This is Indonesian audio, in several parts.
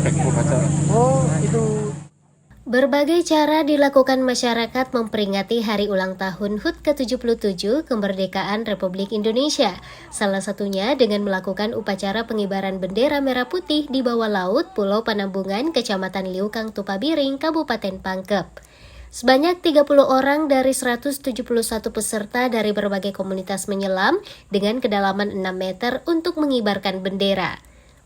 aspek upacara. Oh, itu. Berbagai cara dilakukan masyarakat memperingati hari ulang tahun HUT ke-77 kemerdekaan Republik Indonesia. Salah satunya dengan melakukan upacara pengibaran bendera merah putih di bawah laut Pulau Panambungan, Kecamatan Liukang, Tupabiring, Kabupaten Pangkep. Sebanyak 30 orang dari 171 peserta dari berbagai komunitas menyelam dengan kedalaman 6 meter untuk mengibarkan bendera.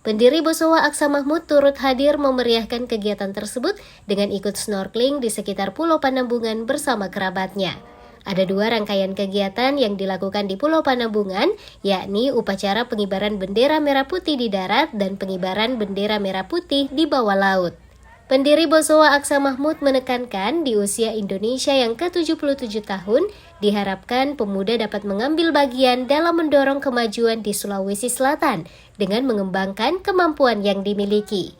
Pendiri Bosowa Aksa Mahmud turut hadir memeriahkan kegiatan tersebut dengan ikut snorkeling di sekitar Pulau Panambungan bersama kerabatnya. Ada 2 rangkaian kegiatan yang dilakukan di Pulau Panambungan, yakni upacara pengibaran bendera merah putih di darat dan pengibaran bendera merah putih di bawah laut. Pendiri Bosowa Aksa Mahmud menekankan di usia Indonesia yang ke-77 tahun, diharapkan pemuda dapat mengambil bagian dalam mendorong kemajuan di Sulawesi Selatan dengan mengembangkan kemampuan yang dimiliki.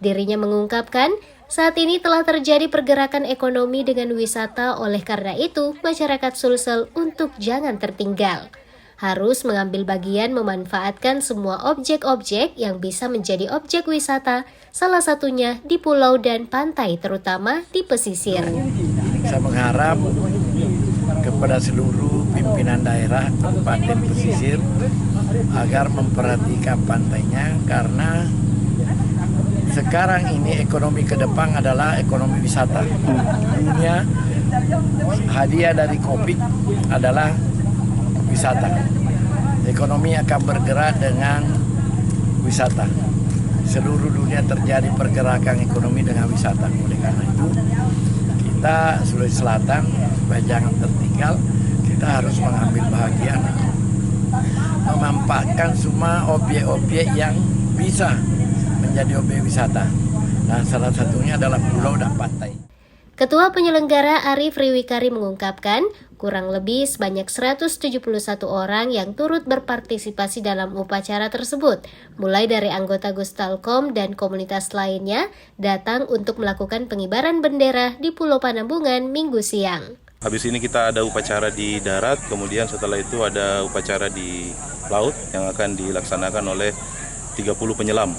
Dirinya mengungkapkan, saat ini telah terjadi pergerakan ekonomi dengan wisata, oleh karena itu masyarakat Sulsel untuk jangan tertinggal. Harus mengambil bagian memanfaatkan semua objek-objek yang bisa menjadi objek wisata, salah satunya di pulau dan pantai, terutama di pesisir. Saya mengharap kepada seluruh pimpinan daerah Kabupaten Pesisir agar memperhatikan pantainya, karena sekarang ini ekonomi ke depan adalah ekonomi wisata. Dunia hadiah dari Covid adalah wisata. Ekonomi akan bergerak dengan wisata. Seluruh dunia terjadi pergerakan ekonomi dengan wisata. Oleh karena itu, kita Sulawesi Selatan supaya jangan tertinggal, kita harus mengambil bagian, memanfaatkan semua objek-objek yang bisa menjadi objek wisata. Nah, salah satunya adalah pulau dan pantai. Ketua penyelenggara Arif Riwikari mengungkapkan, kurang lebih sebanyak 171 orang yang turut berpartisipasi dalam upacara tersebut, mulai dari anggota Gustalkom dan komunitas lainnya, datang untuk melakukan pengibaran bendera di Pulau Panambungan Minggu siang. Habis ini kita ada upacara di darat, kemudian setelah itu ada upacara di laut yang akan dilaksanakan oleh 30 penyelam.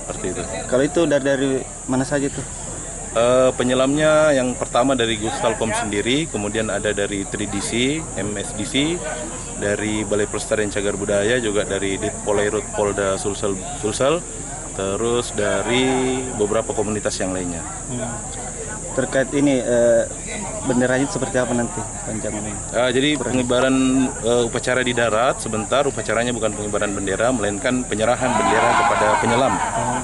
Seperti itu. Kalau itu dari mana saja tuh? Penyelamnya yang pertama dari Gustalkom sendiri, kemudian ada dari 3DC, MSDC, dari Balai Pelestarian Cagar Budaya, juga dari Ditpolairut Polda Sulsel, terus dari beberapa komunitas yang lainnya. Terkait ini benderanya seperti apa nanti rencananya? Jadi pengibaran upacara di darat, sebentar upacaranya bukan pengibaran bendera, melainkan penyerahan bendera kepada penyelam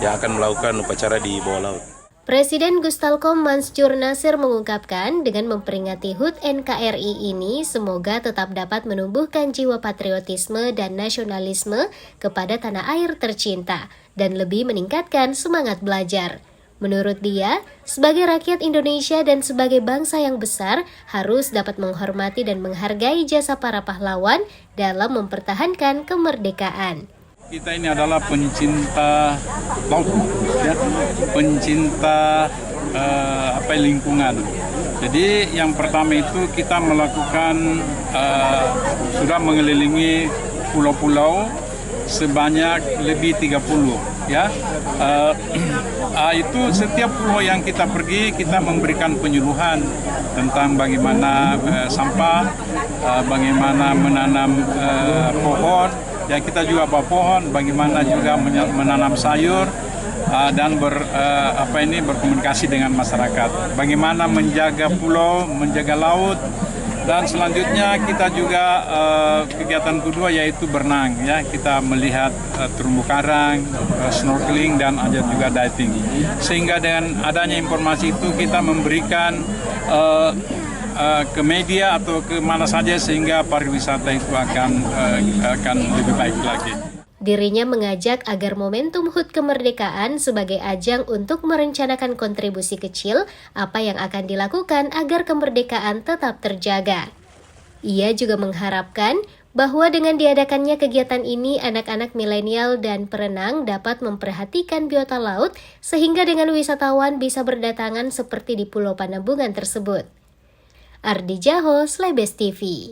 yang akan melakukan upacara di bawah laut. Presiden Gustalkom Mansjur Nasir mengungkapkan dengan memperingati HUT NKRI ini semoga tetap dapat menumbuhkan jiwa patriotisme dan nasionalisme kepada tanah air tercinta dan lebih meningkatkan semangat belajar. Menurut dia, sebagai rakyat Indonesia dan sebagai bangsa yang besar harus dapat menghormati dan menghargai jasa para pahlawan dalam mempertahankan kemerdekaan. Kita ini adalah pencinta laut, ya, pencinta lingkungan. Jadi yang pertama itu kita melakukan sudah mengelilingi pulau-pulau sebanyak lebih 30, ya. Itu setiap pulau yang kita pergi kita memberikan penyuluhan tentang bagaimana sampah, bagaimana menanam pohon. Ya, kita juga bawa pohon, bagaimana juga menanam sayur dan berkomunikasi dengan masyarakat. Bagaimana menjaga pulau, menjaga laut, dan selanjutnya kita juga kegiatan kedua yaitu berenang. Ya, kita melihat terumbu karang, snorkeling, dan ada juga diving. Sehingga dengan adanya informasi itu kita memberikan ke media atau ke mana saja sehingga pariwisata itu akan lebih baik lagi. Dirinya mengajak agar momentum HUT kemerdekaan sebagai ajang untuk merencanakan kontribusi kecil apa yang akan dilakukan agar kemerdekaan tetap terjaga. Ia juga mengharapkan bahwa dengan diadakannya kegiatan ini anak-anak milenial dan perenang dapat memperhatikan biota laut sehingga dengan wisatawan bisa berdatangan seperti di Pulau Panambungan tersebut. Ardi Jaho, Slebes TV.